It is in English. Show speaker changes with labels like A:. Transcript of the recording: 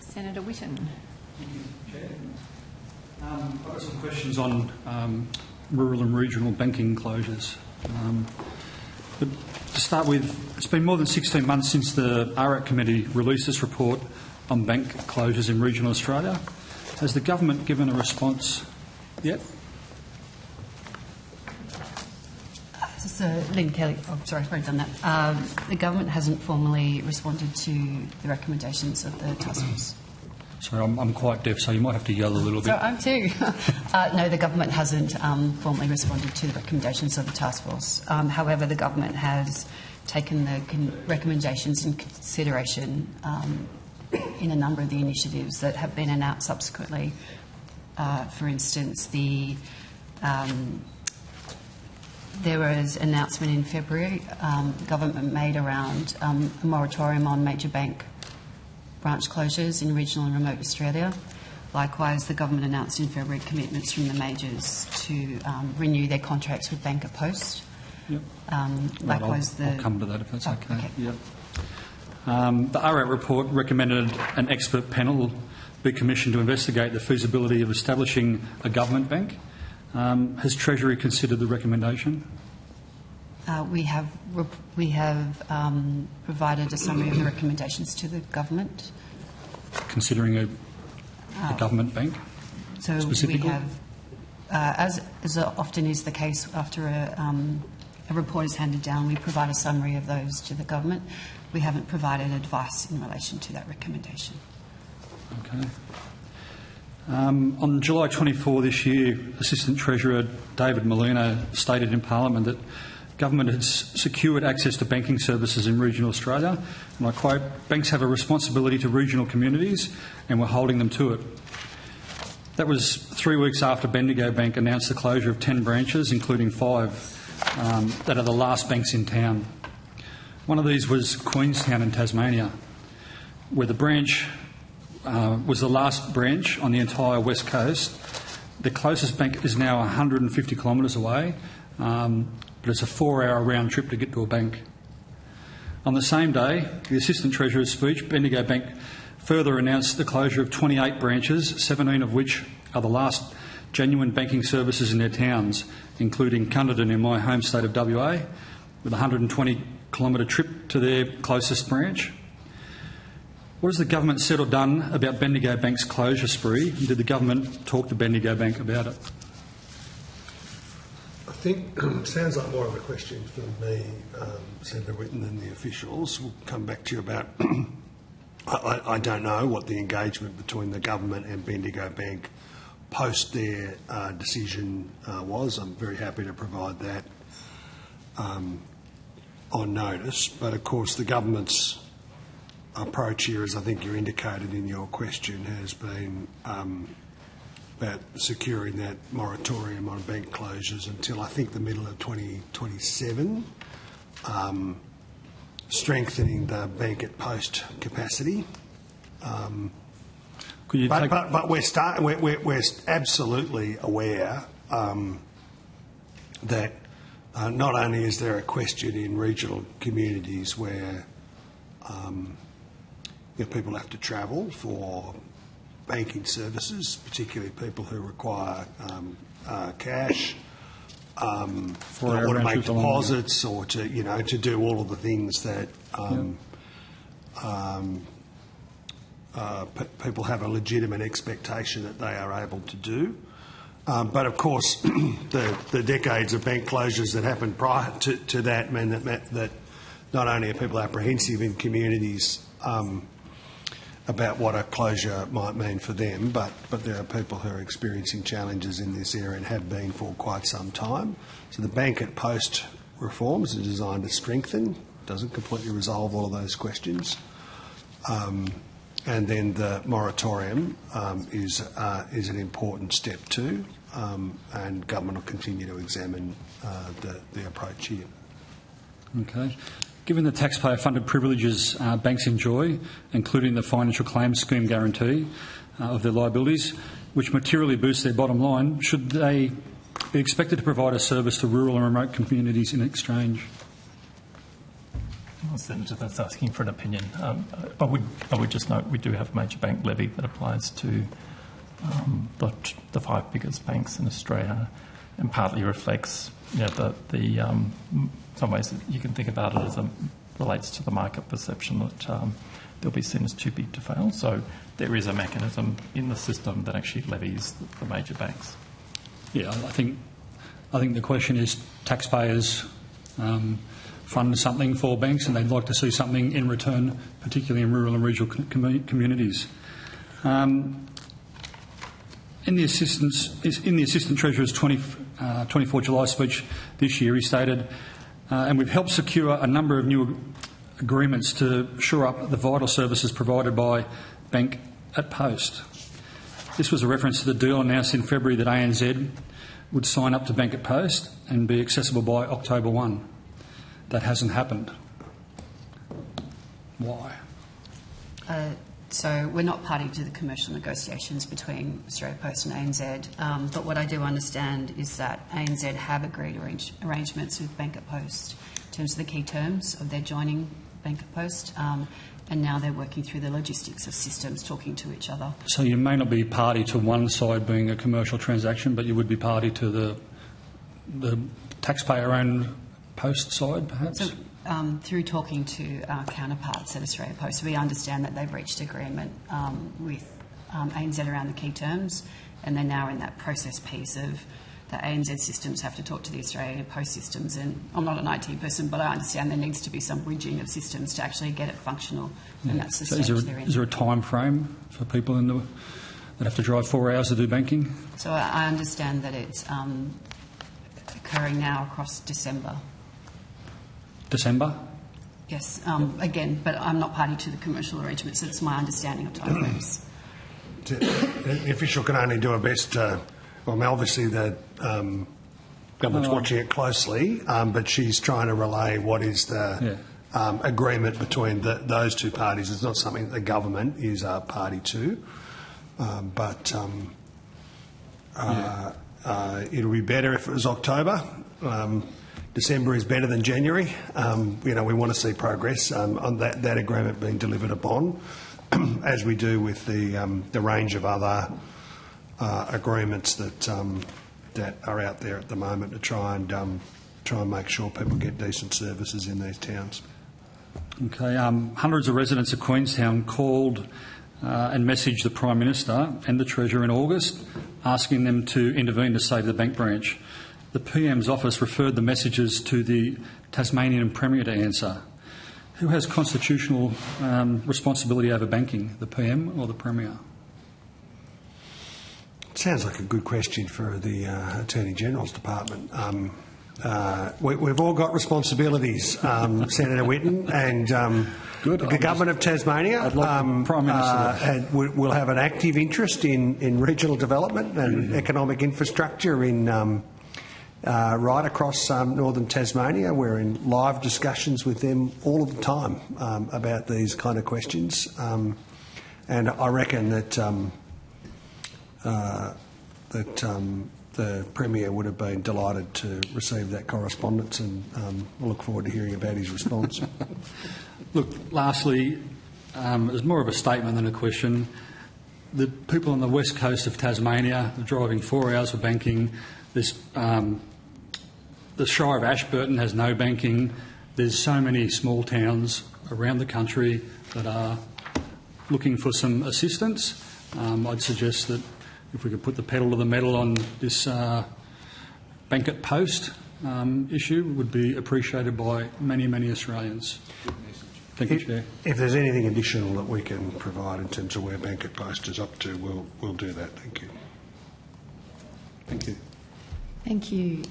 A: Senator Whitten.
B: Thank you, Chair. I've got some questions on rural and regional banking closures. But to start with, it's been more than 16 months since the ARAC Committee released this report on bank closures in regional Australia. Has the government given a response yet?
C: So, Lynn Kelly, I've already done that. The government hasn't formally responded to the recommendations of the task force.
B: Sorry, I'm quite deaf, so you might have to yell a little bit.
C: So I'm too. No, the government hasn't formally responded to the recommendations of the task force. However, the government has taken the recommendations in consideration in a number of the initiatives that have been announced subsequently. For instance, there was an announcement in February the government made around a moratorium on major bank branch closures in regional and remote Australia. Likewise, the government announced in February commitments from the majors to renew their contracts with Bank at Post.
B: Yep.
C: Likewise,
B: I'll come to that if that's okay.
C: Okay.
B: Yep. The ARAC report recommended an expert panel be commissioned to investigate the feasibility of establishing a government bank. Has Treasury considered the recommendation?
C: We have provided a summary of the recommendations to the government.
B: Considering a government bank?
C: So
B: specifically?
C: we have, as often is the case after a report is handed down, we provide a summary of those to the government. We haven't provided advice in relation to that recommendation.
B: Okay. On July 24 this year, Assistant Treasurer David Molina stated in Parliament that government has secured access to banking services in regional Australia, and I quote, "Banks have a responsibility to regional communities and we're holding them to it." That was 3 weeks after Bendigo Bank announced the closure of 10 branches, including 5 that are the last banks in town. One of these was Queenstown in Tasmania, where the branch was the last branch on the entire west coast. The closest bank is now 150 kilometres away, but it's a 4-hour round trip to get to a bank. On the same day, the Assistant Treasurer's speech, Bendigo Bank further announced the closure of 28 branches, 17 of which are the last genuine banking services in their towns, including Cunderdin in my home state of WA, with a 120-kilometre trip to their closest branch. What has the government said or done about Bendigo Bank's closure spree? Did the government talk to Bendigo Bank about it?
D: I think it sounds like more of a question for me, Senator Whitten, than the officials. We'll come back to you about... I don't know what the engagement between the government and Bendigo Bank post their decision was. I'm very happy to provide that on notice. But, of course, the government's approach here, as I think you indicated in your question, has been about securing that moratorium on bank closures until I think the middle of 2027, strengthening the Bank at Post capacity. But we're absolutely aware that not only is there a question in regional communities where people have to travel for banking services, particularly people who require cash, or to make deposits, or to do all of the things that people have a legitimate expectation that they are able to do. But of course, the decades of bank closures that happened prior to that mean that not only are people apprehensive in communities about what a closure might mean for them, but there are people who are experiencing challenges in this area and have been for quite some time. So the Bank at Post reforms are designed to strengthen, doesn't completely resolve all of those questions. And then the moratorium is an important step too, and government will continue to examine the approach here.
B: Okay. Given the taxpayer-funded privileges banks enjoy, including the financial claims scheme guarantee of their liabilities, which materially boosts their bottom line, should they be expected to provide a service to rural and remote communities in exchange?
A: Senator that's asking for an opinion. I would just note we do have a major bank levy that applies to the 5 biggest banks in Australia, and partly reflects, some ways that you can think about it as relates to the market perception that they'll be seen as too big to fail. So there is a mechanism in the system that actually levies the major banks.
B: Yeah, I think the question is taxpayers fund something for banks, and they'd like to see something in return, particularly in rural and regional communities. In the Assistant Treasurer's 24 July speech this year, he stated, and we've helped secure a number of new agreements to shore up the vital services provided by Bank at Post. This was a reference to the deal announced in February that ANZ would sign up to Bank at Post and be accessible by October 1. That hasn't happened. Why?
C: So we're not party to the commercial negotiations between Australia Post and ANZ, but what I do understand is that ANZ have agreed arrangements with Bank at Post in terms of the key terms of their joining Bank at Post, and now they're working through the logistics of systems talking to each other.
B: So you may not be party to one side being a commercial transaction, but you would be party to the taxpayer-owned Post side, perhaps?
C: So, through talking to our counterparts at Australia Post, we understand that they've reached agreement with ANZ around the key terms, and they're now in that process piece of the ANZ systems have to talk to the Australia Post systems. And I'm not an IT person, but I understand there needs to be some bridging of systems to actually get it functional, and that's the stage they're in.
B: Is there a time frame for people that have to drive 4 hours to do banking?
C: So I understand that it's occurring now across December.
B: December?
C: Yes, again, but I'm not party to the commercial arrangements, so it's my understanding of timeframes.
D: The official can only do her best. Obviously the government's watching it closely, but she's trying to relay what is the agreement between those two parties. It's not something that the government is a party to, but it'll be better if it was October. December is better than January. We want to see progress on that agreement being delivered upon, as we do with the range of other agreements that are out there at the moment to try and make sure people get decent services in these towns.
B: Okay. Hundreds of residents of Queenstown called and messaged the Prime Minister and the Treasurer in August, asking them to intervene to save the bank branch. The PM's office referred the messages to the Tasmanian Premier to answer. Who has constitutional responsibility over banking, the PM or the Premier?
D: Sounds like a good question for the Attorney General's Department. We've all got responsibilities, Senator Whitten, and the Government of Tasmania
B: I'd like the Prime Minister
D: will have an active interest in regional development and economic infrastructure in right across northern Tasmania. We're in live discussions with them all of the time about these kind of questions, and I reckon that the Premier would have been delighted to receive that correspondence, and we'll look forward to hearing about his response.
B: Look, lastly, it's more of a statement than a question. The people on the west coast of Tasmania are driving 4 hours for banking. The Shire of Ashburton has no banking. There's so many small towns around the country that are looking for some assistance. I'd suggest that if we could put the pedal to the metal on this Bank at Post issue, it would be appreciated by many, many Australians. Thank you, Chair.
D: If there's anything additional that we can provide in terms of where Bank at Post is up to, we'll do that. Thank you.
B: Thank you.
E: Thank you.